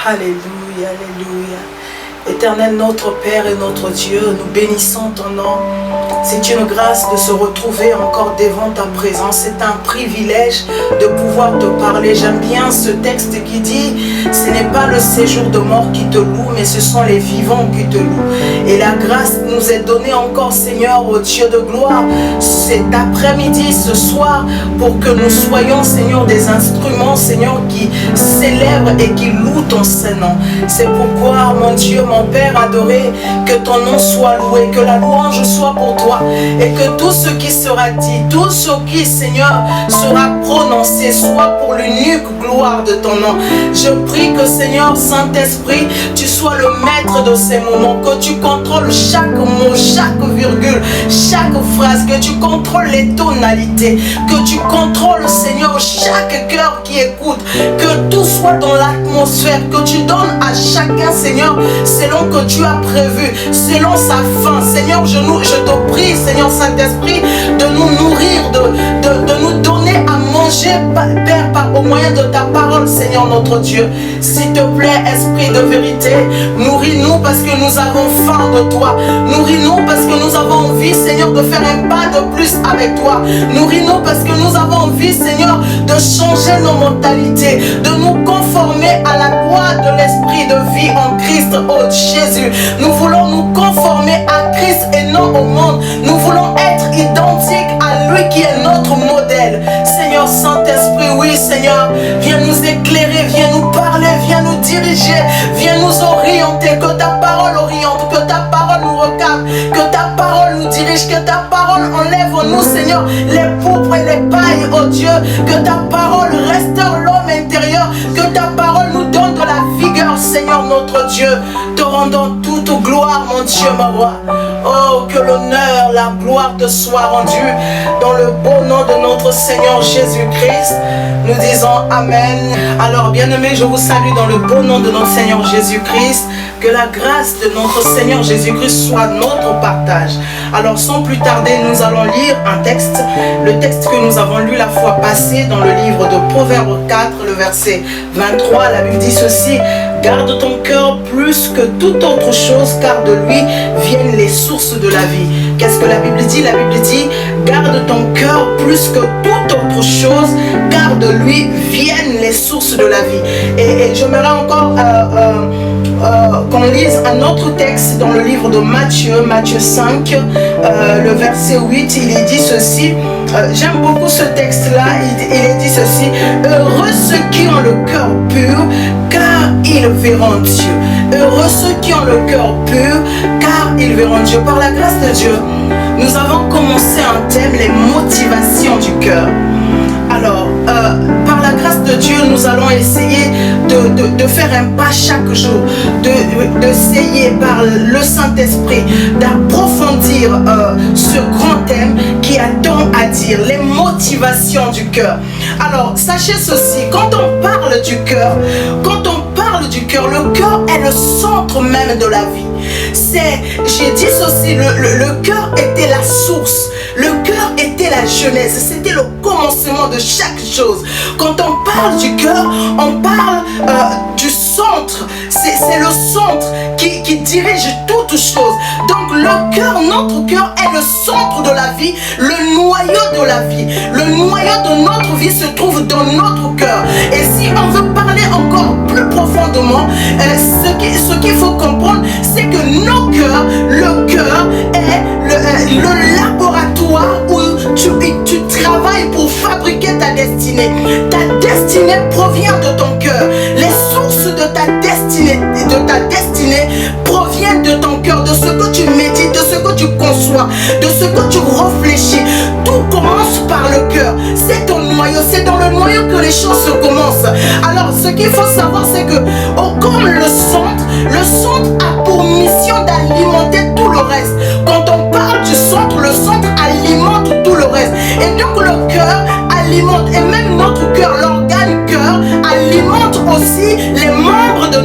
Alléluia, alléluia. Éternel, notre Père et notre Dieu, nous bénissons ton nom. C'est une grâce de se retrouver encore devant ta présence. C'est un privilège de pouvoir te parler. J'aime bien ce texte qui dit, ce n'est pas le séjour de mort qui te loue, mais ce sont les vivants qui te louent. Et la grâce nous est donnée encore, Seigneur, au Dieu de gloire, cet après-midi, ce soir, pour que nous soyons, Seigneur, des instruments, Seigneur, qui célèbrent et qui louent ton Saint-Nom. C'est pourquoi, mon Dieu, mon Père adoré, que ton nom soit loué, que la louange soit pour toi, et que tout ce qui sera dit, tout ce qui, Seigneur, sera prononcé, soit pour l'unique gloire de ton nom. Je prie que, Seigneur, Saint-Esprit, tu sois le maître de ces moments, que tu contrôles chaque mot, chaque virgule, chaque phrase, que tu contrôles les tonalités, que tu contrôles, Seigneur, chaque cœur qui écoute, que tout soit dans l'atmosphère, que tu donnes à chacun, Seigneur, selon que tu as prévu, selon sa fin. Seigneur, je te prie, Seigneur Saint-Esprit, de nous nourrir, de nous donner à manger, Père, au moyen de ta parole, Seigneur notre Dieu. S'il te plaît, Esprit de vérité, nourris-nous parce que nous avons faim de toi. Nourris-nous parce que nous avons envie, Seigneur, de faire un pas de plus avec toi. Nourris-nous parce que nous avons envie, Seigneur, de changer nos mentalités, de nous conformer à la loi de l'esprit de vie en Christ, oh Jésus. Nous voulons nous conformer à Christ et non au monde. Nous voulons être identiques à lui qui est notre modèle. Seigneur Saint-Esprit, oui Seigneur, viens nous éclairer, viens nous parler, viens nous diriger, viens nous orienter, que ta parole oriente, que ta parole nous recadre, que ta parole nous dirige, que ta parole enlève en nous, Seigneur, les pourpres et les pailles, oh Dieu, que ta parole restaure l'homme intérieur, que ta parole nous donne de la vigueur, Seigneur notre Dieu. Te rendons toute gloire, mon Dieu, ma roi. Oh, que l'honneur, la gloire te soit rendue dans le beau nom de notre Seigneur Jésus-Christ. Nous disons Amen. Alors, bien-aimés, je vous salue dans le beau nom de notre Seigneur Jésus-Christ. Que la grâce de notre Seigneur Jésus-Christ soit notre partage. Alors, sans plus tarder, nous allons lire un texte. Le texte que nous avons lu la fois passée dans le livre de Proverbes 4, le verset 23. La Bible dit ceci: garde ton cœur plus que toute autre chose, car de lui viennent les sources de la vie. Qu'est-ce que la Bible dit? La Bible dit: garde ton cœur plus que toute autre chose, car de lui viennent les sources de la vie. Et j'aimerais encore qu'on lise un autre texte dans le livre de Matthieu 5, le verset 8. Il est dit ceci. J'aime beaucoup ce texte-là. Il est dit ceci: heureux ceux qui ont le cœur pur, car ils verront Dieu. Heureux ceux qui ont le cœur pur, car ils verront Dieu. Par la grâce de Dieu, nous avons commencé un thème, les motivations du cœur. Alors, par la grâce de Dieu, nous allons essayer de faire un pas chaque jour, d'essayer par le Saint-Esprit d'approfondir ce grand thème qui a tant à dire, les motivations du cœur. Alors, sachez ceci, quand on parle du cœur, le cœur est le centre même de la vie. J'ai dit ceci, le cœur était la source, le cœur était la genèse, c'était le commencement de chaque chose. Quand on parle du cœur, on parle du centre, c'est le centre qui dirige toutes choses. Donc le cœur, notre cœur est le centre de la vie, le noyau de la vie. Le noyau de notre vie se trouve dans notre cœur. Et si on veut parler encore plus profondément, ce qu'il faut comprendre, c'est que le cœur est le laboratoire où tu travailles pour fabriquer ta destinée. Ta destinée provient de ton cœur. Les sources de ta destinée proviennent de ton cœur, de ce que tu médites, de ce que tu conçois, de ce que tu réfléchis. Tout commence par le cœur. C'est ton noyau, c'est dans le noyau que les choses se commencent. Alors, ce qu'il faut savoir, c'est que, comme le centre a pour mission d'alimenter tout le reste. Quand on parle du centre, le centre alimente tout le reste. Et donc le cœur alimente, et même notre cœur, l'organe cœur, alimente aussi les membres de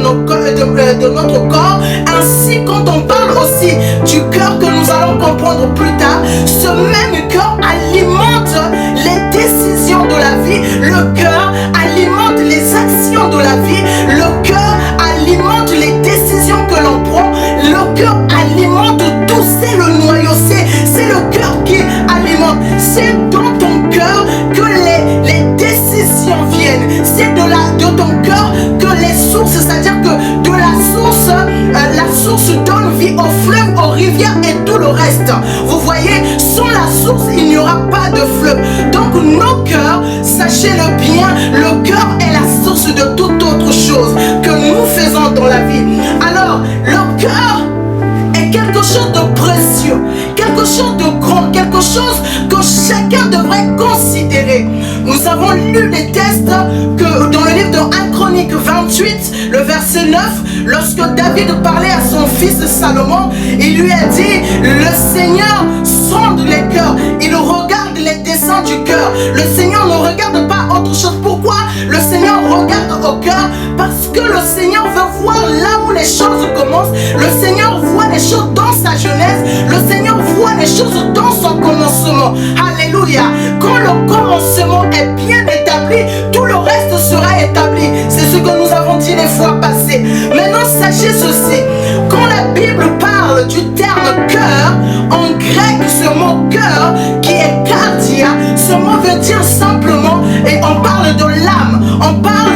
notre corps. Ainsi, quand on parle aussi du cœur que nous allons comprendre plus tard, ce même cœur alimente les décisions de la vie. Le cœur alimente les actions de la vie. Le cœur alimente source donne vie aux fleuves, aux rivières et tout le reste. Vous voyez, sans la source, il n'y aura pas de fleuve. Donc nos cœurs, sachez-le bien, le cœur est la source de toute autre chose que nous faisons dans la vie. Alors, le cœur est quelque chose de précieux, quelque chose de grand, quelque chose que chacun devrait considérer. Nous avons lu les textes que dans le livre de 1 Chronique 28, le verset 9, lorsque David parlait à son fils Salomon, il lui a dit, le Seigneur sonde les cœurs, il regarde les desseins du cœur. Le Seigneur ne regarde pas autre chose. Pourquoi le Seigneur regarde au cœur? Parce que le Seigneur veut voir là où les choses commencent. Le Seigneur voit les choses dans sa jeunesse. Le Seigneur voit les choses dans son commencement. Alléluia. Quand le commencement est bien établi, tout le reste sera établi. C'est ce que nous avons dit les fois passées. Maintenant, sachez ceci. Quand la Bible parle du terme cœur, en grec, ce mot cœur, qui est cardia, ce mot veut dire simplement, et on parle de l'âme, on parle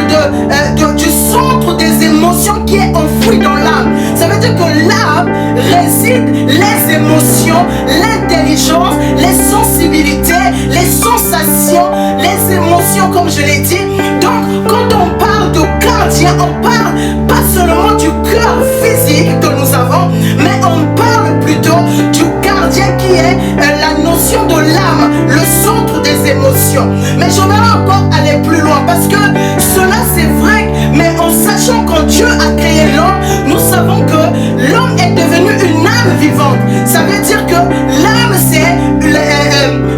du centre des émotions qui est enfoui dans l'âme. Ça veut dire que l'âme réside les émotions, l'intelligence, les sensibilités, les sensations, les émotions, comme je l'ai dit. Donc, quand on parle de cardia, on parle pas seulement du cœur physique que nous avons, mais on parle plutôt du cardia qui est la notion de l'âme, le centre des émotions. Mais j'aimerais encore aller plus loin parce que cela c'est vrai, mais en sachant que Dieu a créé l'homme, nous savons que l'homme est devenu une âme vivante. Ça veut dire que l'âme c'est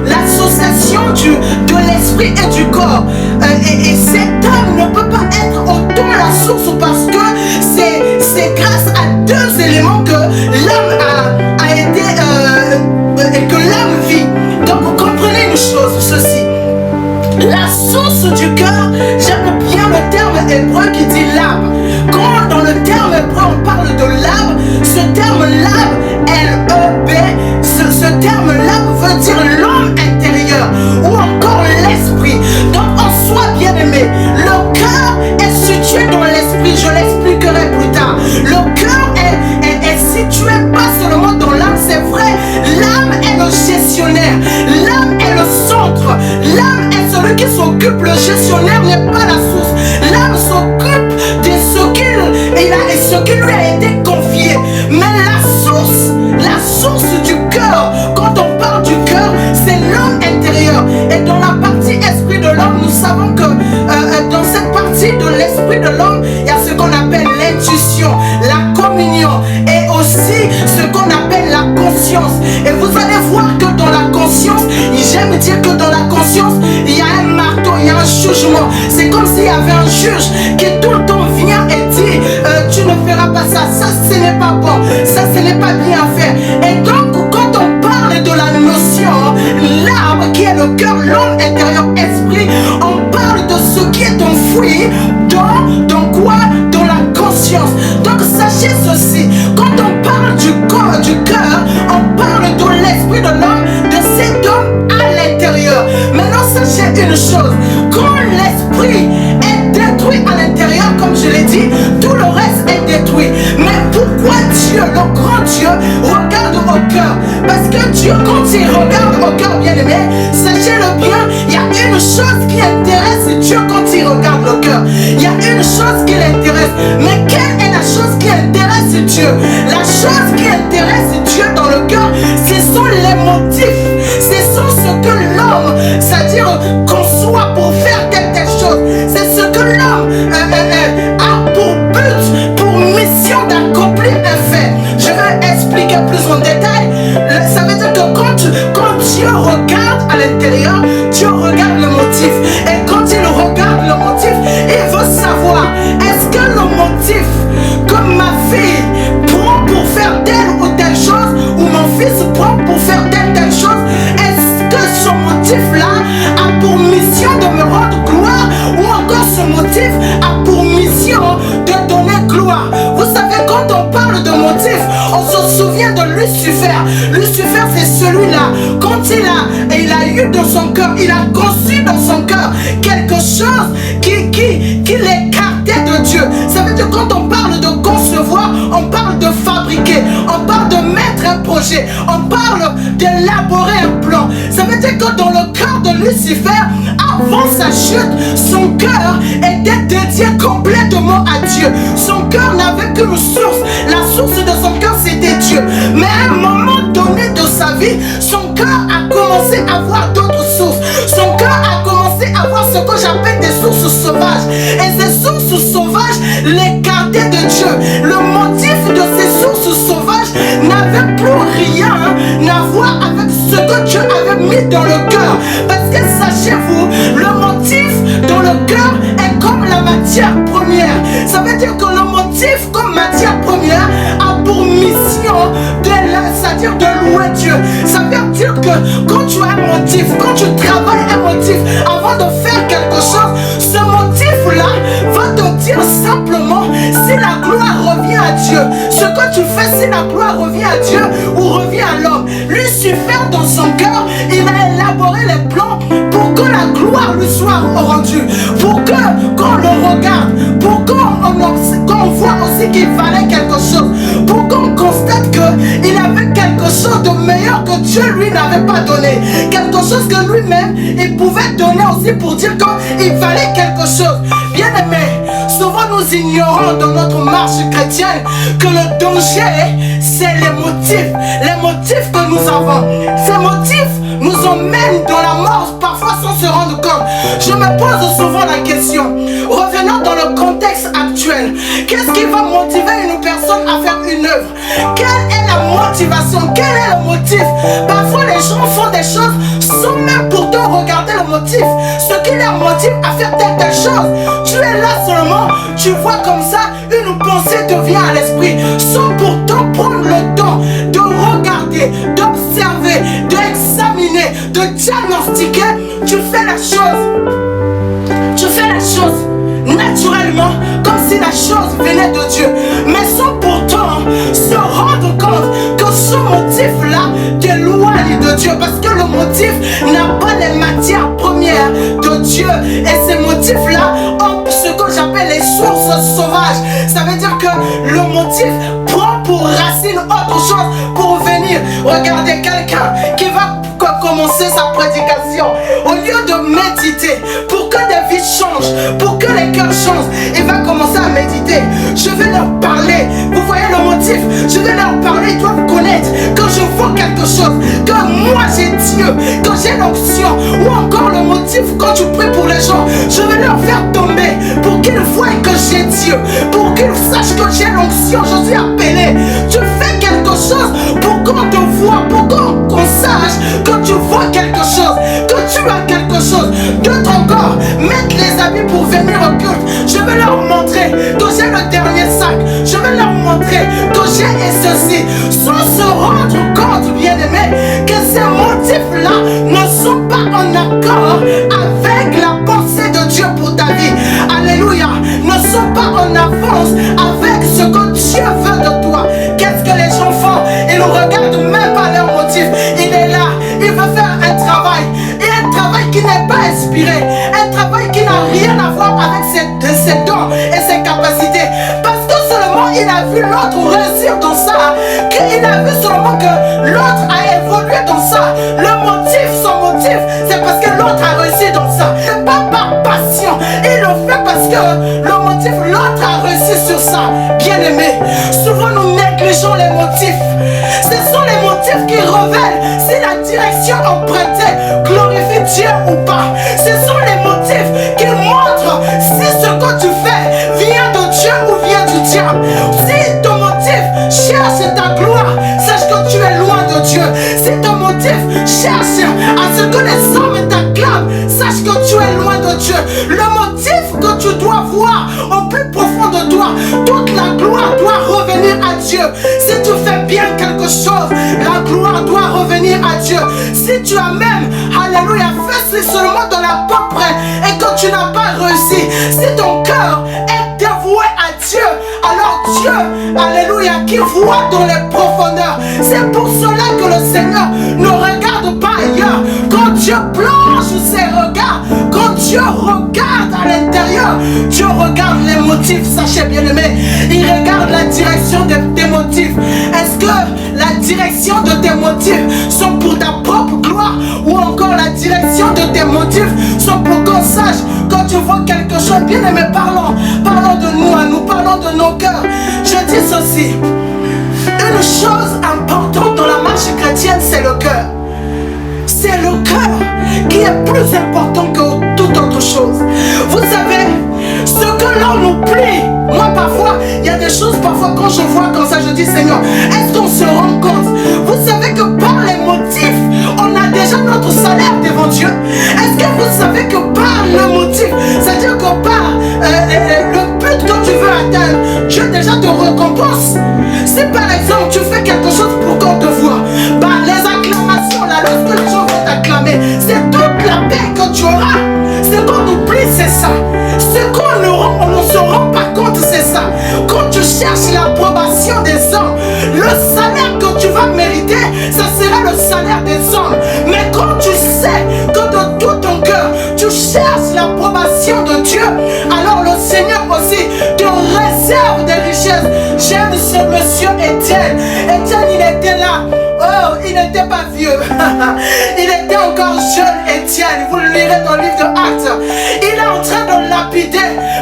l'association de l'esprit et du corps. Et cette âme ne peut pas être autant la source parce que c'est grâce à deux éléments que l'âme a été et que l'âme vit. Donc vous comprenez une chose, ceci. La source du cœur, j'aime bien le terme hébreu qui dit l'âme. Quand dans le terme hébreu on parle de l'âme, ce terme l'âme, L-E-B, ce terme l'âme veut dire l'homme intérieur ou encore l'esprit. Donc en soi bien aimé, le cœur est situé dans l'esprit, je l'expliquerai plus tard. Le cœur est situé pas seulement dans l'âme, c'est vrai, l'âme est le gestionnaire, l'âme est le centre, l'âme est celui qui s'occupe, le gestionnaire n'est pas la source. L'âme s'occupe de ce qui lui a été confié. Mais la source du cœur, quand on parle du cœur, c'est l'homme intérieur. Et dans la partie esprit de l'homme, nous savons que dans cette partie de l'esprit de l'homme, il y a ce qu'on appelle l'intuition, la communion et aussi ce qu'on appelle la conscience. Et vous allez voir que dans la conscience, j'aime dire que dans la conscience, il y a un marteau, il y a un jugement. C'est comme s'il y avait un juge qui tout le temps vient et dit tu ne feras pas ça, ça ce n'est pas bon, ça ce n'est pas bien fait. Et donc quand on parle de la notion, l'arbre qui est le cœur, l'homme intérieur, esprit, on parle de ce qui est enfoui dans quoi? Dans la conscience. Donc sachez ceci, quand on parle du corps, du cœur, on parle de l'esprit de l'homme, de cet homme à l'intérieur. Maintenant sachez une chose, quand l'esprit est détruit à l'intérieur, comme je l'ai dit, tout le reste est détruit. Mais pourquoi Dieu, le grand Dieu, regarde au cœur? Parce que Dieu, quand il regarde au cœur, bien aimé, sachez-le bien, il y a une chose qui intéresse Dieu quand il regarde le cœur. Il y a une chose qui l'intéresse. Mais quelle est la chose qui intéresse Dieu? La chose qui intéresse Dieu dans le cœur, ce sont les motifs. Ce sont ce que l'homme, c'est-à-dire conçoit pour faire telle chose. C'est ce que l'homme a pour but, pour mission d'accomplir un fait. Je vais expliquer plus en détail. Ça veut dire que quand Dieu regarde à l'intérieur, Dieu regarde le motif. Et quand il regarde le motif, il veut savoir, est-ce que le motif que ma fille prend pour faire telle ou telle chose, ou mon fils prend pour faire telle chose, est-ce que ce motif-là a pour mission de me rendre gloire, ou encore ce motif a pour mission de donner gloire? Vous savez, quand on parle de motif, on se souvient de Lucifer. Lucifer, c'est celui-là, quand il a eu dans son cœur, il a conçu dans son cœur quelque chose qui l'écartait de Dieu. Ça veut dire quand on parle de concevoir, on parle de fabriquer. projet, on parle d'élaborer un plan. Ça veut dire que dans le cœur de Lucifer, avant sa chute, son cœur était dédié complètement à Dieu. Son cœur n'avait qu'une source. La source de son cœur, c'était Dieu. Mais à un moment donné de sa vie, son cœur a commencé à voir d'autres sources. Son cœur a commencé à voir ce que j'appelle des sources sauvages. Et ces sources sauvages l'écartaient de Dieu. Le motif de ces sources sauvages n'avait plus rien à voir avec ce que Dieu avait mis dans le cœur. Parce que sachez-vous, le motif dans le cœur est comme la matière première. Ça veut dire que le motif comme matière première a pour mission c'est-à-dire de louer Dieu. Ça veut dire que quand tu as un motif, quand tu travailles un motif avant de faire quelque chose, ce motif-là va te dire simplement si la gloire revient à Dieu. Ce que tu fais, si la gloire revient à Dieu ou revient à l'homme. Lucifer, dans son cœur, il a élaboré les plans pour que la gloire lui soit rendue. Pour que, quand on le regarde, pour qu'on voit aussi qu'il valait quelque chose. Pour qu'on constate qu'il avait quelque chose de meilleur que Dieu lui n'avait pas donné. Quelque chose que lui-même, il pouvait donner aussi pour dire qu'il valait quelque chose. Bien aimé, souvent nous ignorons dans notre marche chrétienne que le danger, c'est les motifs que nous avons. Ces motifs nous emmènent dans la mort, parfois sans se rendre compte. Je me pose souvent la question, revenons dans le contexte actuel. Qu'est-ce qui va motiver une personne à faire une œuvre? Quelle est la motivation? Quel est le motif? Parfois les gens font des choses sans même pourtant regarder le motif. Ce qui les motive à faire telle chose. Tu es là seulement, tu vois comme ça, une pensée te vient à l'esprit, sans pourtant prendre le temps de regarder, d'observer, d'examiner, de diagnostiquer. Tu fais la chose naturellement, comme si la chose venait de Dieu, mais sans pourtant se rendre compte que ce motif-là t'éloigne de Dieu, parce que le motif n'a pas les matières premières de Dieu, et ces motifs-là ont ce que j'appelle les sources sauvages. Ça veut dire que le motif prend pour racine autre chose pour venir. Regardez quelqu'un qui va commencer sa prédication, au lieu de méditer pour que des vies changent, pour que les cœurs changent, il va commencer à méditer. Je vais leur parler, vous voyez le motif, je vais leur parler, ils doivent connaître que je vois quelque chose, que moi j'ai Dieu, que j'ai l'onction, ou encore le motif quand tu pries pour les gens, je vais leur faire tomber pour qu'ils voient que j'ai Dieu, pour qu'ils sachent que j'ai l'onction, je suis appelé. Tu fais quelque chose pour qu'on te voit, pour qu'on sache que tu vois quelque chose, que tu as quelque chose. D'autres encore mettent les habits pour venir au culte. Je vais leur montrer que j'ai le dernier sac. Je vais leur montrer que j'ai ceci, sans se rendre compte, bien aimé, que ces motifs-là ne sont pas en accord avec la pensée de Dieu pour ta vie. Alléluia. Ne sont pas en avance avec ce que Dieu veut de toi. Qu'est-ce que les gens font? Ils ne regardent même pas leurs motifs. Il est là, il veut faire un travail. Et un travail qui n'est pas inspiré. Un travail qui n'a rien à voir avec ses dons et ses capacités. Parce que seulement il a vu l'autre réussir dans ça. Qu'il a vu seulement que l'autre a évolué dans ça. Le motif, son motif, c'est parce que l'autre a réussi dans ça. C'est pas par passion. Il le fait parce que le motif, l'autre a réussi sur ça. Bien aimé, souvent nous négligeons les motifs. Ce sont les motifs qui révèlent si la direction empruntée glorifie Dieu ou pas. Ce sont les motifs qui montrent si ce que tu fais vient de Dieu ou vient du diable. Si ton motif cherche ta gloire, sache que tu es loin de Dieu. Si ton motif cherche à ce que les hommes t'acclament, sache que tu es loin de Dieu. Le motif que tu dois voir au plus profond de toi, toute la gloire doit revenir à Dieu. Si tu fais bien quelque chose, la gloire doit revenir à Dieu. Si tu as même, alléluia, fait seulement dans la pauvreté et que tu n'as pas réussi, si ton cœur est dévoué à Dieu, alors Dieu, alléluia, qui voit dans les profondeurs. C'est pour cela que le Seigneur ne regarde pas ailleurs. Quand Dieu plonge ses regards, quand Dieu regarde à l'intérieur, Dieu regarde les motifs. Sachez bien aimé, il regarde la direction des motifs. Est-ce que la direction de tes motifs sont pour ta propre gloire, ou encore la direction de tes motifs sont pour qu'on sache quand tu vois quelque chose. Bien aimé, parlons de nous à nous, parlons de nos cœurs. Je dis ceci, une chose importante dans la marche chrétienne, c'est le cœur. C'est le cœur qui est plus important que toute autre chose. Vous savez, ce que l'on oublie, moi parfois, il y a des choses, parfois quand je vois comme ça, je dis Seigneur, est-ce qu'on se rend compte? Vous savez que par les motifs, on a déjà notre salaire devant Dieu. Est-ce que vous savez que par le motif, c'est-à-dire que par le but que tu veux atteindre, Dieu déjà te récompense. Si par exemple tu fais quelque chose pour qu'on te voit, bah, les acclamations, là, lorsque les gens vont t'acclamer, c'est toute la paix que tu auras. Ce qu'on oublie, c'est ça. Ce qu'on ne se rend pas compte, c'est ça. Quand tu cherches l'approbation des hommes, le salaire que tu vas mériter, ça sera le salaire des hommes. Mais quand tu sais que de tout ton cœur, tu cherches l'approbation de Dieu, alors le Seigneur aussi te réserve des richesses. J'aime ce monsieur Étienne. Étienne, il était là. Oh, il n'était pas vieux. Il était encore jeune, Étienne. Vous le lirez dans le livre de Actes. Il est en train de lapider,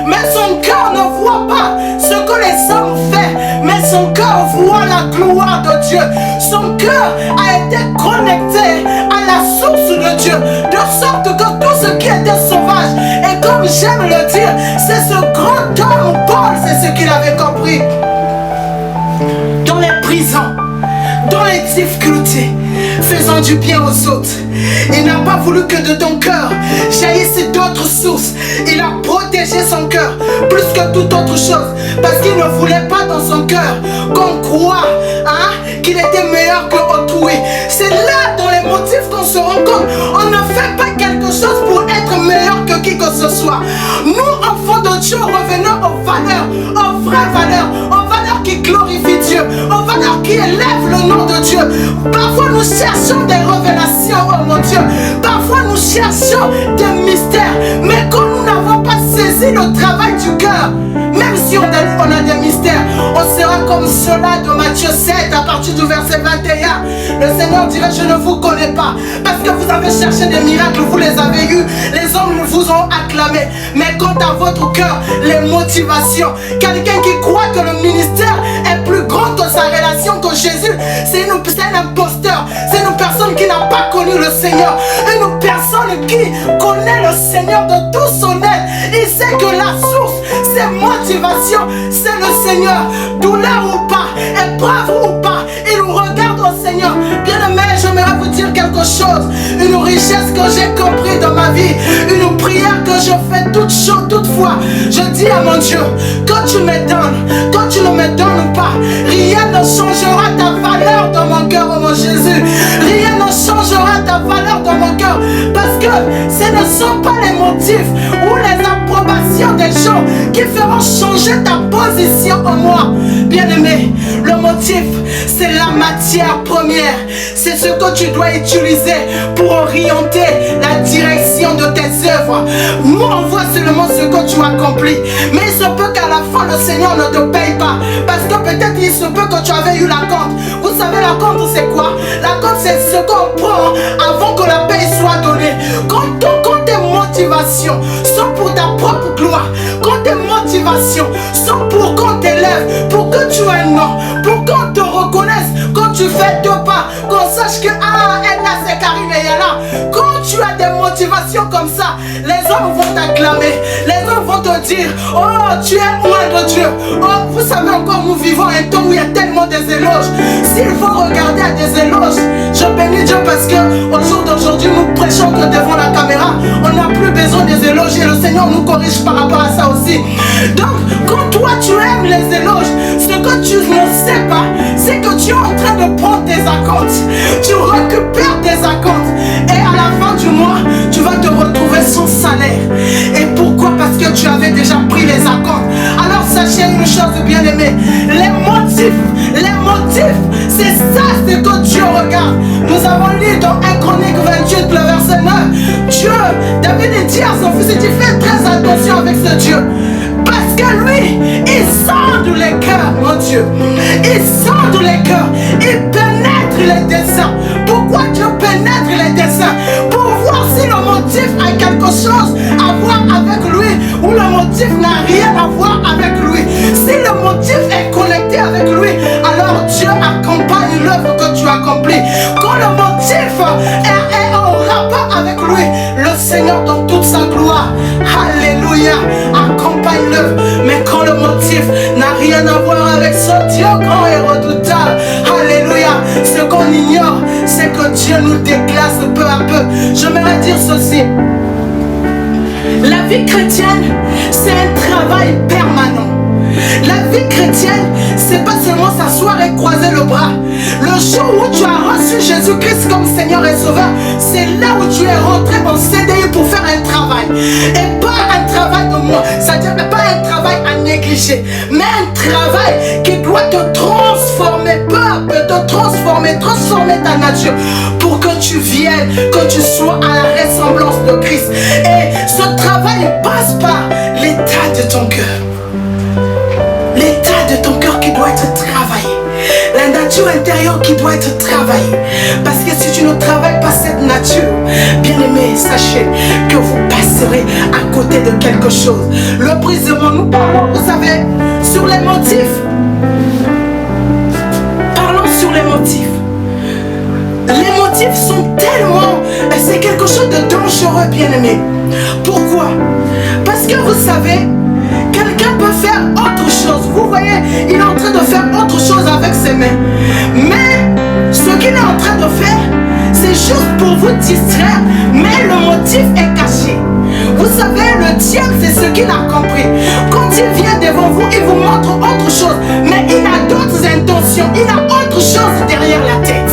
mais son cœur ne voit pas ce que les hommes font, mais son cœur voit la gloire de Dieu. Son cœur a été connecté à la source de Dieu, de sorte que tout ce qui était sauvage, et comme j'aime le dire, c'est ce grand homme Paul, c'est ce qu'il avait compris. Dans les prisons, dans les difficultés, faisant du bien aux autres. Il n'a pas voulu que de ton cœur jaillissent d'autres sources. Il a protégé son cœur plus que toute autre chose, parce qu'il ne voulait pas dans son cœur qu'on croit qu'il était meilleur que autrui. C'est là dans les motifs qu'on se rend compte. On ne fait pas quelque chose pour être meilleur que qui que ce soit. Nous, enfants de Dieu, revenons aux valeurs, aux vraies valeurs, aux valeurs qui glorifient Dieu, aux valeurs qui élèvent le nom de Dieu. Parfois nous cherchons des révélations, oh mon Dieu. Parfois nous cherchons des mystères. Mais quand nous n'avons pas saisi le travail du cœur, même si on a des mystères, on sera comme cela de Matthieu 7 à partir du verset 21. Le Seigneur dirait, je ne vous connais pas, parce que vous avez cherché des miracles, vous les avez eus, les hommes vous ont acclamé. Mais quant à votre cœur, les motivations, quelqu'un qui croit que le ministère est plus grand que sa relation que Jésus, c'est un imposteur, c'est une personne qui n'a pas connu le Seigneur, une personne qui connaît le Seigneur de tout son être. Il sait que la source, ses motivations, c'est le Seigneur. Douleur ou pas, épreuve ou pas, il regarde au Seigneur. Bien aimé, j'aimerais vous dire quelque chose. Une richesse que j'ai compris dans ma vie, une prière que je fais toutefois. Je dis à mon Dieu, quand tu me donnes, quand tu ne me donnes pas, rien ne changera ta valeur dans mon cœur, oh mon Jésus. Rien ne changera ta valeur dans mon cœur, parce que ce ne sont pas les motifs ou les approbations des gens qui feront changer ta position en moi. Bien-aimé, le motif, c'est la matière première. C'est ce que tu dois utiliser pour orienter la direction de tes œuvres. Nous, on voit seulement ce que tu accomplis. Mais il se peut qu'à la fin, le Seigneur ne te paye pas. Parce que peut-être il se peut que tu avais eu la compte. Vous savez, la compte, c'est quoi? La compte, c'est ce qu'on prend avant que la paye soit donnée. Quand tes motivations sont pour ta propre gloire, quand tes motivations sont pour qu'on t'élève, pour que tu aies un nom, pour qu'on te reconnaisse, quand tu fais deux pas, qu'on sache que elle là c'est Karine et Yana. Quand tu as des motivations comme ça, les hommes vont t'acclamer, les hommes vont te dire, oh tu es loin de Dieu. Oh, vous savez encore, nous vivons un temps où il y a tellement des éloges. S'il faut regarder à des éloges, je bénis Dieu parce que au jour d'aujourd'hui nous prêchons que devant la caméra, on n'a plus besoin des éloges et le Seigneur nous corrige par rapport à ça aussi. Donc quand toi tu aimes les éloges, ce que tu ne sais pas, c'est que tu es en train de prendre des acomptes. Tu récupères des acomptes et à la fin du mois, tu vas te retrouver sans salaire. Et pourquoi? Parce que tu avais déjà pris les acomptes. Alors sachez une chose, bien-aimé, les motifs, c'est ça, c'est que Dieu regarde. Nous avons lu dans 1 Chronique 28, le verset 9, Dieu, David dit à son fils, il dit fais très attention avec ce Dieu. Parce que lui, il sonde les cœurs, mon Dieu. Il sonde les cœurs. Il pénètre motif n'a rien à voir avec ce Dieu grand et redoutable. Alléluia. Ce qu'on ignore, c'est que Dieu nous déclasse peu à peu. J'aimerais dire ceci. La vie chrétienne, c'est un travail permanent. La vie chrétienne, c'est pas seulement s'asseoir et croiser le bras. Le jour où tu as reçu Jésus-Christ comme Seigneur et Sauveur, c'est là où tu es rentré en CDI pour faire un travail. Et pas un travail de moi, c'est-à-dire pas un travail à négliger, mais un travail qui doit te transformer, peu à peu, te transformer ta nature pour que tu viennes, que tu sois à la ressemblance de Christ. Et ce travail passe par l'état de ton cœur. L'état de ton cœur qui doit être travaillé. La nature intérieure qui doit être travaillée. Parce que si tu ne travailles pas cette nature, bien aimé, sachez que vous passerez à côté de quelque chose. Le brisement, nous parlons, vous savez, sur les motifs. Parlons sur les motifs. Les motifs sont tellement... C'est quelque chose de dangereux, bien aimé. Pourquoi? Parce que vous savez, quelqu'un peut faire autre chose. Vous voyez, il est en train de faire autre chose avec ses mains. Mais ce qu'il est en train de faire, c'est juste pour vous distraire. Mais le motif est caché. Vous savez, le diable, c'est ce qu'il a compris. Quand il vient devant vous, il vous montre autre chose. Mais il a d'autres intentions. Il a autre chose derrière la tête.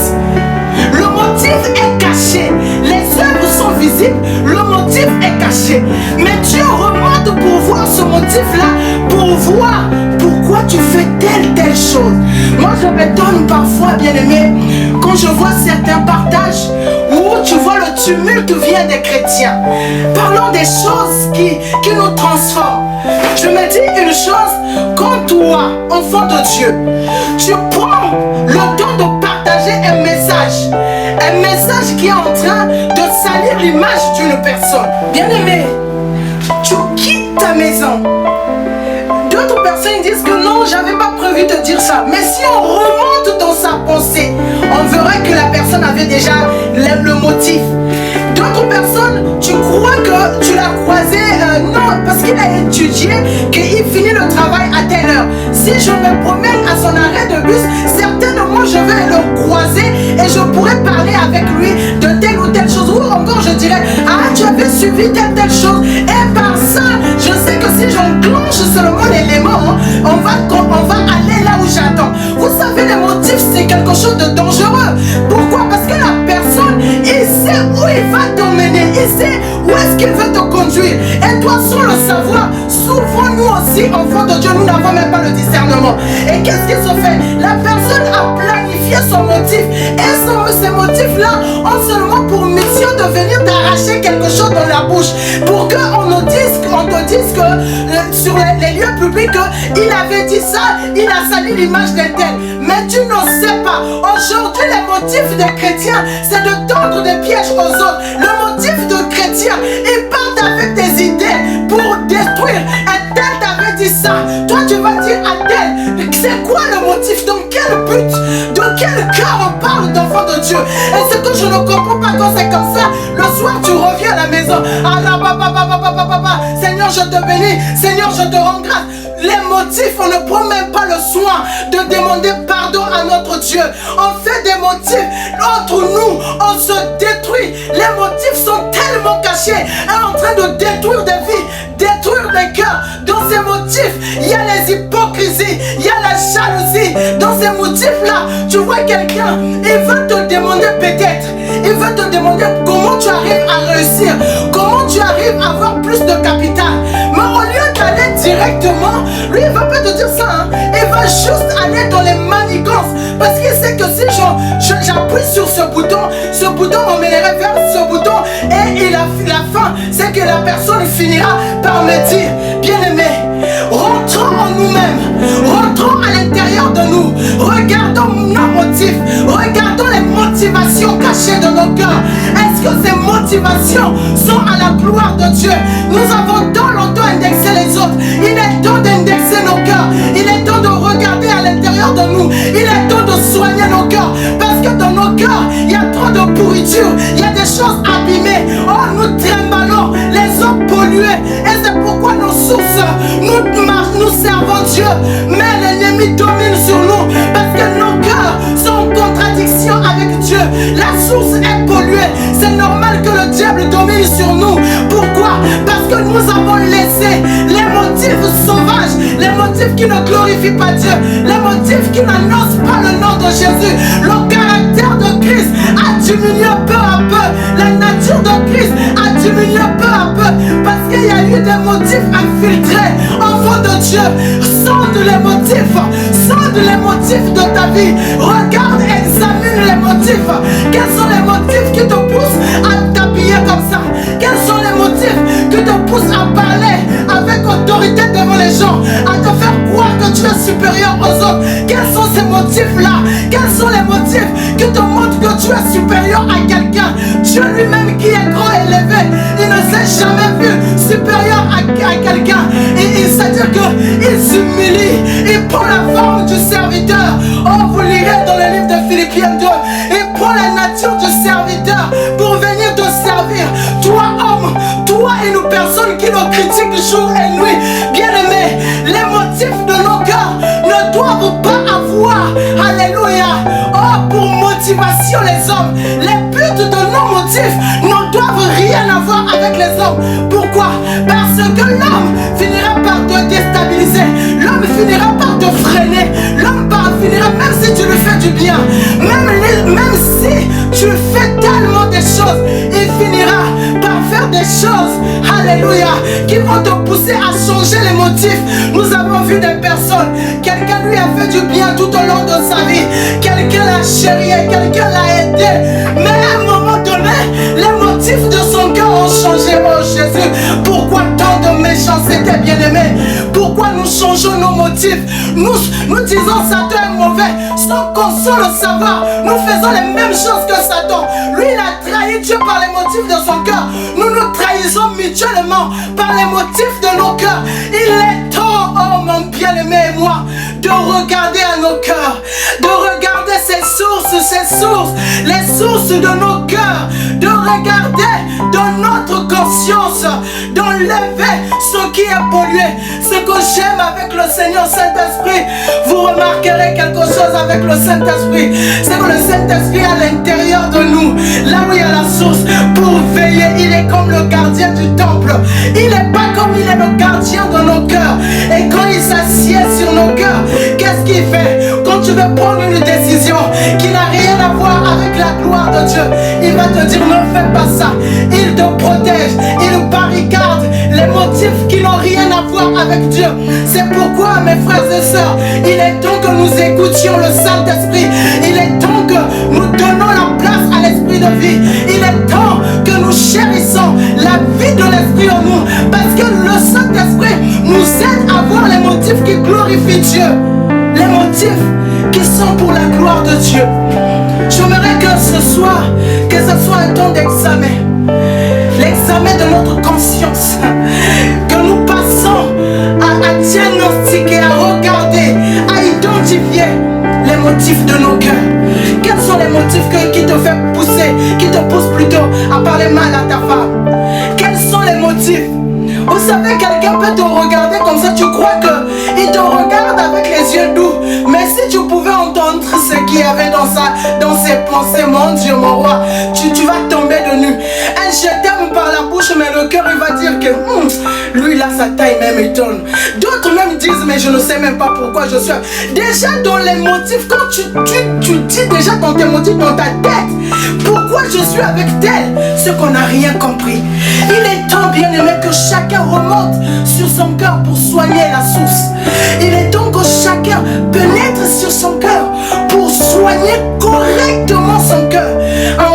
Le motif est caché. Les œuvres sont visibles. Le motif est caché. Mais Dieu remonte pour voir ce motif-là, pour voir pourquoi tu fais telle chose. Moi, je m'étonne parfois, bien aimé, quand je vois certains partages où tu vois le tumulte vient des chrétiens. Parlons des choses qui nous transforment. Je me dis une chose, quand toi, enfant de Dieu, tu prends le temps de partager un message qui est en train de salir l'image d'une personne. Bien aimé, tu quittes ta maison. D'autres personnes disent que non, j'avais pas prévu de dire ça. Mais si on remonte dans sa pensée, on verrait que la personne avait déjà le motif. D'autres personnes, tu crois que tu l'as croisé, non, parce qu'il a étudié, qu'il finit le travail à telle heure. Si je me promène à son arrêt de bus, certainement je vais le croiser et je pourrais parler avec lui de telle ou telle chose. Ou encore je dirais, ah, tu avais suivi telle chose. Et par ça, je sais que si j'enclenche seulement l'élément, on va aller là où j'attends. Vous savez, les motifs, c'est quelque chose de dangereux. Pourquoi? Parce que la personne, il sait où il va t'emmener, il sait où est-ce qu'il veut te conduire. Et toi, sans le savoir, souvent nous aussi, enfants de Dieu, nous n'avons même pas le discernement. Et qu'est-ce qui se fait? La personne a planifié son motif. Et ces motifs-là ont seulement pour mission de venir t'arracher quelque chose dans la bouche. Pour qu'on te dise que sur les lieux publics, il avait dit ça, il a sali l'image d'un tel. Mais tu ne sais pas. Aujourd'hui, les motifs des chrétiens, c'est de tendre des pièges aux autres. Le motif de chrétien, ils partent avec des idées pour détruire. Un tel t'avait dit ça. Toi, tu vas dire à tel. C'est quoi le motif? Dans quel but? Dans quel cas on parle d'enfants de Dieu? Et ce que je ne comprends pas quand c'est comme ça, le soir, tu reviens à la maison. Ah là, papa, Seigneur, je te bénis. Seigneur, je te rends grâce. Les motifs, on ne prend même pas le soin de demander pardon à notre Dieu. On fait des motifs, entre nous, on se détruit. Les motifs sont tellement cachés et en train de détruire des vies, détruire des cœurs. Dans ces motifs, il y a les hypocrisies, il y a la jalousie. Dans ces motifs-là, tu vois quelqu'un, il veut te demander peut-être, il veut te demander comment tu arrives à réussir, comment tu arrives à avoir plus de capital. Mais au lieu d'aller directement, lui il va pas te dire ça, hein. Il va juste aller dans les manigances. Parce qu'il sait que si j'appuie sur ce bouton m'emmènerait vers ce bouton. Et la fin, c'est que la personne finira par me dire, bien-aimé, rentrons en nous-mêmes, rentrons à l'intérieur de nous, regardons nos motifs, regardons les motivations cachées de nos cœurs. Est-ce que ces motivations sont à la gloire de Dieu? Nous avons tant longtemps indexé les autres. Il est temps d'indexer nos cœurs. Il est temps de regarder à l'intérieur de nous. Il est temps de soigner nos cœurs. Parce que dans nos cœurs, il y a trop de pourriture. Il y a des choses abîmées. Oh, nous trimballons les eaux polluées. Et c'est pourquoi nos sources, nous nous servons Dieu, mais l'ennemi domine sur nous parce que nos cœurs sont en contradiction avec Dieu. La source est polluée. C'est normal que le diable domine sur nous. Pourquoi? Parce que nous avons laissé les motifs sauvages, les motifs qui ne glorifient pas Dieu, les motifs qui n'annoncent pas le nom de Jésus. Le caractère de Christ a diminué peu à peu. La nature de Christ a diminué peu à peu parce qu'il y a eu des motifs infiltrés. Enfant de Dieu, sonde les motifs de ta vie. Regarde, examine les motifs. Quels sont les motifs qui te poussent à t'habiller comme ça? Quels sont les motifs qui te poussent à parler avec autorité devant les gens, à te faire croire que tu es supérieur aux autres? Quels sont ces motifs-là? Quels sont les motifs qui te montrent que tu es supérieur à quelqu'un? Dieu lui-même qui est grand et élevé, il ne s'est jamais vu supérieur à quelqu'un. C'est-à-dire qu'il s'humilie, il prend la forme du serviteur. Oh, vous lirez dans le livre de Philippiens 2, il prend la nature du serviteur pour venir te servir. Toi, homme, toi et nous personnes qui nous critiquent jour et nuit, bien-aimés, les motifs de nos cœurs ne doivent pas avoir, alléluia, oh, pour motivation les hommes. Les buts de nos motifs ne doivent rien avoir avec les hommes. Pourquoi? Parce que l'homme finira par te déstabiliser, l'homme finira par te freiner, l'homme finira, même si tu lui fais du bien, même si tu fais tellement de choses, il finira par faire des choses, alléluia, qui vont te pousser à changer les motifs. Nous avons vu des personnes, quelqu'un lui a fait du bien tout au long de sa vie, quelqu'un l'a chéri, quelqu'un l'a aidé, mais à un moment donné, les motifs de son cœur ont changé. Oh Jésus, pourquoi tant de méchanceté, bien-aimé? Pourquoi nous changeons nos motifs? Nous disons Satan est mauvais sans qu'on soit le savoir. Nous faisons les mêmes choses que Satan. Lui, il a trahi Dieu par les motifs de son cœur. Nous nous trahissons mutuellement par les motifs de nos cœurs. Il est temps, oh mon bien-aimé et moi, de regarder à nos cœurs, de regarder ces sources, les sources de nos cœurs, de regarder dans notre conscience, d'enlever ce qui est pollué. Ce que j'aime avec le Seigneur Saint-Esprit, vous remarquerez quelque chose avec le Saint-Esprit, c'est que le Saint-Esprit à l'intérieur de nous, là où il y a la source, pour veiller, il est comme le gardien du temple. Il n'est pas comme il est le gardien de nos cœurs. Et quand il s'assied sur nos cœurs, qu'est-ce qu'il fait? Quand tu veux prendre une décision qui n'a rien à voir avec la gloire de Dieu, il va te dire ne fais pas ça. Il te protège, il barricade les motifs qui n'ont rien à voir avec Dieu. C'est pourquoi, mes frères et sœurs, il est temps que nous écoutions le Saint-Esprit. Il est temps que nous donnons la place à l'Esprit de vie. Il est temps que nous chérissons la vie de l'Esprit en nous, parce que le Saint-Esprit nous aide à voir les motifs qui glorifient Dieu, les motifs qui sont pour la gloire de Dieu. J'aimerais que ce soit un temps d'examen, l'examen de notre conscience, que nous passons à diagnostiquer, à regarder, à identifier les motifs de nos cœurs. Quels sont les motifs qui te font pousser, qui te poussent plutôt à parler mal à ta femme? Quels sont les motifs? Vous savez, quelqu'un peut te regarder comme ça, tu crois qu'il te regarde avec les yeux doux. Mais si tu pouvais entendre ce qu'il y avait dans ses pensées, mon Dieu, mon roi, tu vas tomber de nu. Un je t'aime par la bouche, mais le cœur, il va dire que lui, là, sa taille même étonne. D'autres même disent, mais je ne sais même pas pourquoi je suis. Déjà dans les motifs, quand tu dis déjà dans tes motifs, dans ta tête, pourquoi je suis avec tel, ce qu'on n'a rien compris. Il est temps, bien aimé, que chacun remonte sur son cœur pour soigner la source. Il est temps que chacun pénètre sur son cœur pour soigner correctement son cœur. À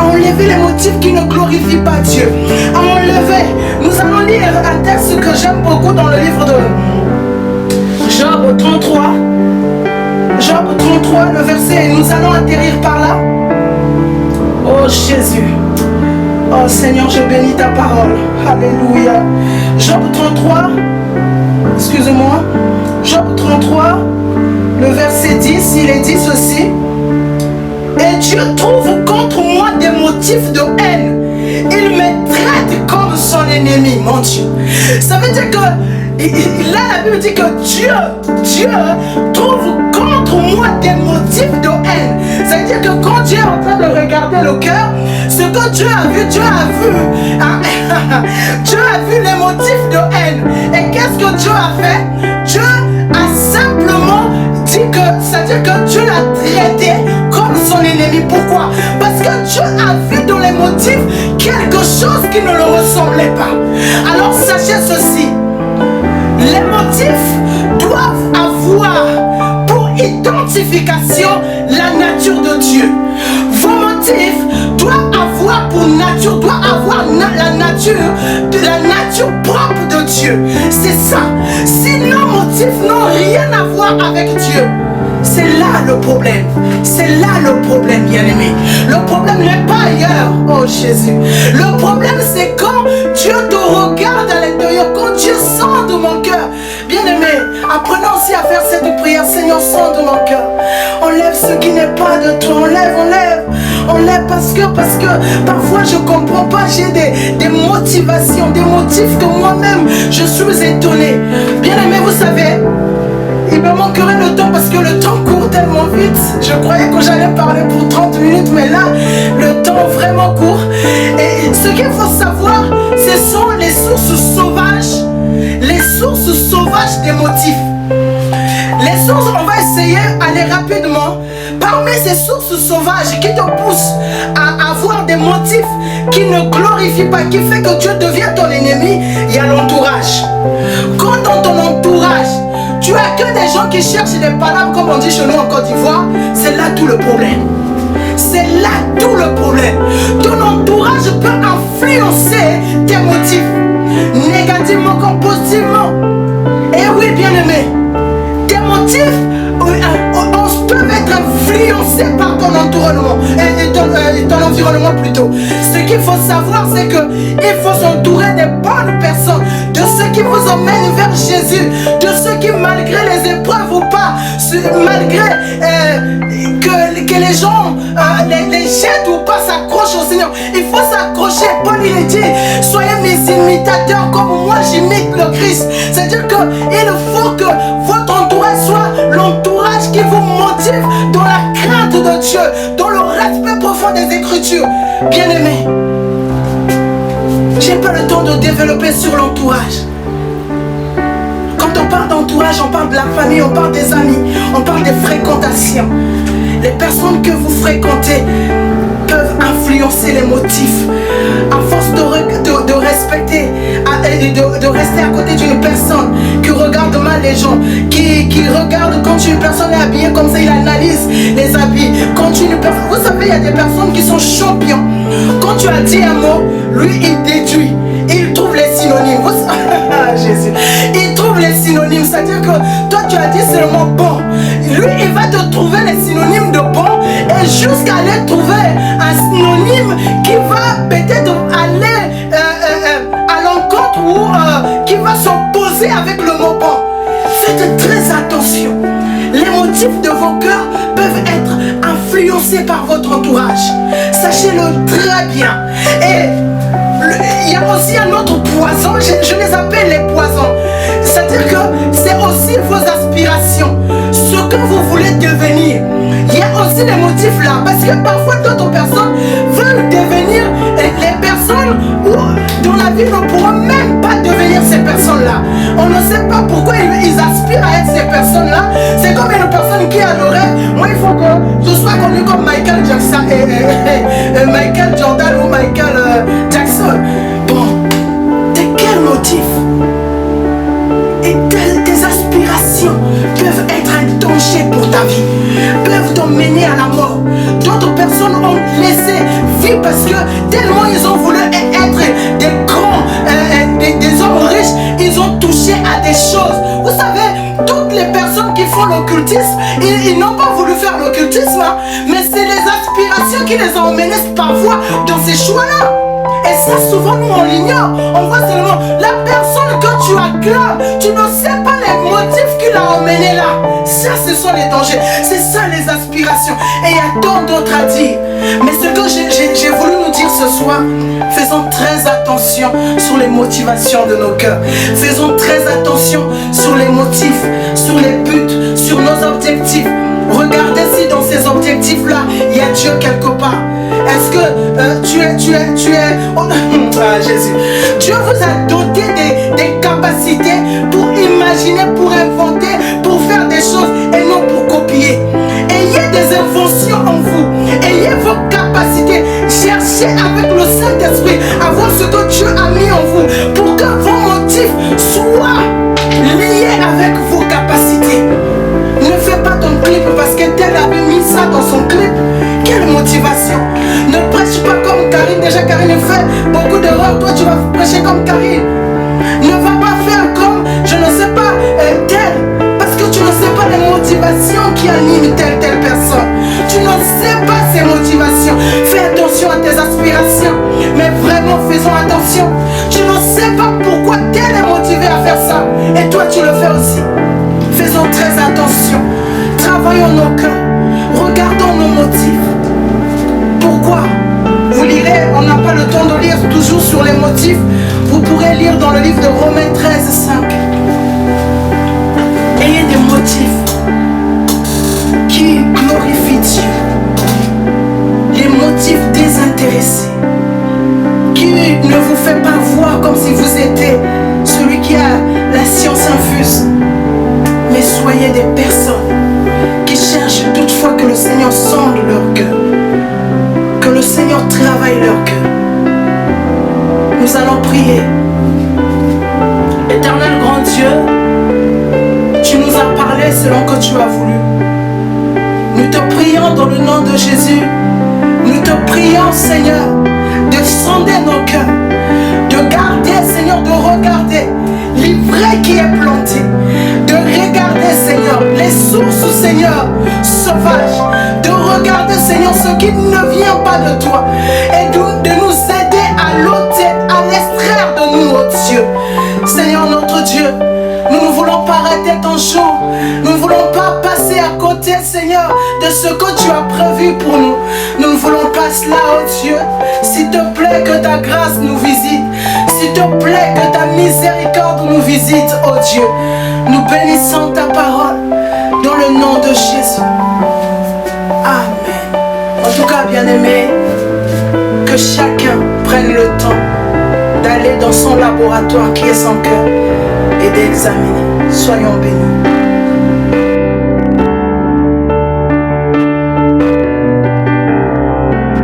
enlever les motifs qui ne glorifient pas Dieu. À enlever. Nous allons lire un texte que j'aime beaucoup dans le livre de Job 33. Job 33, le verset, nous allons atterrir par là. Oh Jésus. Oh Seigneur, je bénis ta parole. Alléluia. Job 33. Excusez-moi. Job 33, le verset 10, il est dit ceci. Et Dieu trouve contre moi des motifs de haine. Il me traite comme son ennemi, mon Dieu. Ça veut dire que Là, la Bible dit que Dieu trouve contre moi des motifs de haine. C'est-à-dire que quand Dieu est en train de regarder le cœur, ce que Dieu a vu, Dieu a vu les motifs de haine. Et qu'est-ce que Dieu a fait? Dieu a simplement dit que, c'est-à-dire que Dieu l'a traité comme son ennemi. Pourquoi? Parce que Dieu a vu dans les motifs quelque chose qui ne le ressemblait pas. Alors sachez ceci, les motifs doivent avoir pour identification la nature de Dieu. Vos motifs doivent avoir pour nature, la nature propre de Dieu. C'est ça. Si nos motifs n'ont rien à voir avec Dieu, c'est là le problème. C'est là le problème, bien-aimé. Le problème n'est pas ailleurs. Oh Jésus. Le problème, c'est quand Dieu te regarde à l'intérieur, quand Dieu sonde mon cœur. Bien-aimé, apprenons aussi à faire cette prière. Seigneur, sonde mon cœur. Enlève ce qui n'est pas de toi. Enlève parce que parfois je ne comprends pas. J'ai des motivations, des motifs que moi-même je suis étonné. Bien-aimé, vous savez, il me manquerait le temps parce que le temps court tellement vite. Je croyais que j'allais parler pour 30 minutes, mais là, le temps vraiment court. Et ce qu'il faut savoir, ce sont les sources sauvages. Les sources sauvages des motifs. Les sources, on va essayer d'aller rapidement. Parmi ces sources sauvages qui te poussent à avoir des motifs qui ne glorifient pas, qui fait que Dieu devient ton ennemi, il y a l'entourage. Quand dans ton entourage, tu as que des gens qui cherchent des palabres, comme on dit chez nous en Côte d'Ivoire, c'est là tout le problème. C'est là tout le problème. Ton entourage peut influencer tes motifs, négativement comme positivement. Et oui, bien-aimé, tes motifs peuvent être influencés par ton environnement, ton environnement plutôt. Ce qu'il faut savoir, c'est qu'il faut s'entourer des bonnes personnes, de ceux qui vous emmènent vers Jésus, de ceux qui, malgré les épreuves ou pas, malgré que les gens les jettent ou pas, s'accrochent au Seigneur. Il faut s'accrocher. Paul il dit, soyez mes imitateurs comme moi j'imite le Christ. C'est-à-dire qu'il faut que votre entourage soit l'entourage qui vous motive dans la crainte de Dieu, dans le respect profond des Écritures. Bien-aimés, j'ai pas le temps de développer sur l'entourage. Quand on parle d'entourage, on parle de la famille, on parle des amis, on parle des fréquentations. Les personnes que vous fréquentez peuvent influencer les motifs. À force de respecter, de rester à côté d'une personne qui regarde mal les gens, qui regarde quand une personne est habillée comme ça, il analyse les habits. Quand une personne, vous savez, il y a des personnes qui sont champions. Quand tu as dit un mot, lui il déduit, il trouve les synonymes. Jésus, il trouve les synonymes, c'est-à-dire que toi tu as dit seulement bon, lui il va te trouver les synonymes de bon et jusqu'à aller trouver un synonyme qui va peut-être aller à l'encontre ou qui va s'opposer avec le mot bon. Faites très attention. Les motifs de vos cœurs peuvent être influencés par votre entourage. Sachez-le très bien. Et il y a aussi un autre poison, je les appelle les poisons. C'est-à-dire que c'est aussi vos aspirations, ce que vous voulez devenir. Il y a aussi les motifs là, parce que parfois d'autres personnes veulent devenir les personnes où dans la vie ne pourront même pas devenir ces personnes-là. On ne sait pas pourquoi ils aspirent à être ces personnes-là. C'est comme une personne qui a le rêve. Moi, il faut que je sois connu comme Michael Jackson, Michael Jordan ou Michael Jackson. Bon, de quel motif? Et tes aspirations peuvent être un danger pour ta vie, peuvent t'emmener à la mort. D'autres personnes ont laissé vivre parce que tellement ils ont voulu être des grands, des hommes riches, ils ont touché à des choses. Vous savez, toutes les personnes qui font l'occultisme, ils n'ont pas voulu faire l'occultisme, hein, mais c'est les aspirations qui les ont emmenés parfois dans ces choix-là. Et ça, souvent, nous, on l'ignore. On voit seulement la personne que tu acclames. Tu ne sais pas les motifs qui qui l'a emmené là? Ça, ce sont les dangers. C'est ça les aspirations. Et il y a tant d'autres à dire. Mais ce que j'ai voulu nous dire ce soir, faisons très attention sur les motivations de nos cœurs. Faisons très attention sur les motifs, sur les buts, sur nos objectifs. Regardez si dans ces objectifs-là, il y a Dieu quelque part. Est-ce que tu es... Oh, ah, Jésus. Dieu vous a doté des capacités pour imaginer, pour inventer, pour faire des choses et non pour copier. Ayez des inventions en vous. Ayez vos capacités. Cherchez avec le Saint-Esprit à voir ce que Dieu a mis en vous pour que vos motifs soient liés avec vos capacités. Ne fais pas ton clip parce que tel avait mis ça dans son clip. Quelle motivation! Ne prêche pas comme Karine. Déjà Karine fait beaucoup d'erreurs. Toi tu vas prêcher comme Karine. Ne va pas faire comme je ne sais pas tel. Parce que tu ne sais pas les motivations qui animent telle personne. Tu ne sais pas ces motivations. Fais attention à tes aspirations. Mais vraiment faisons attention. Tu ne sais pas pourquoi tel est motivé à faire ça. Et toi tu le fais aussi. Faisons très attention. Travaillons nos cœurs. Regardons nos motifs. Pourquoi? Vous lirez, on n'a pas le temps de lire toujours sur les motifs. Vous pourrez lire dans le livre de Romains 13:5. Ayez des motifs qui glorifient Dieu. Les motifs désintéressés. Qui ne vous fait pas voir comme si vous étiez celui qui a la science infuse. Mais soyez des personnes qui cherchent toutefois que le Seigneur sonde leur cœur. Que le Seigneur travaille leur cœur. Nous allons prier. Éternel grand Dieu, tu nous as parlé selon que tu as voulu. Nous te prions dans le nom de Jésus. Nous te prions, Seigneur, de sonder nos cœurs. De garder, Seigneur, de regarder l'ivraie qui est planté. De regarder, Seigneur, les sources, Seigneur, sauvages. De regarder, Seigneur, ce qui ne vient pas de toi. Et de nous aider à l'ôter, à l'extraire de nous, oh Dieu. Seigneur, notre Dieu, nous ne voulons pas rater ton jour. Nous ne voulons pas passer à côté, Seigneur, de ce que tu as prévu pour nous. Nous ne voulons pas cela, oh Dieu. S'il te plaît, que ta grâce nous visite. S'il te plaît, que ta miséricorde nous visite, oh Dieu. Nous bénissons ta parole dans le nom de Jésus. Amen. En tout cas, bien-aimé, que chacun prenne le temps d'aller dans son laboratoire qui est son cœur et d'examiner. Soyons bénis.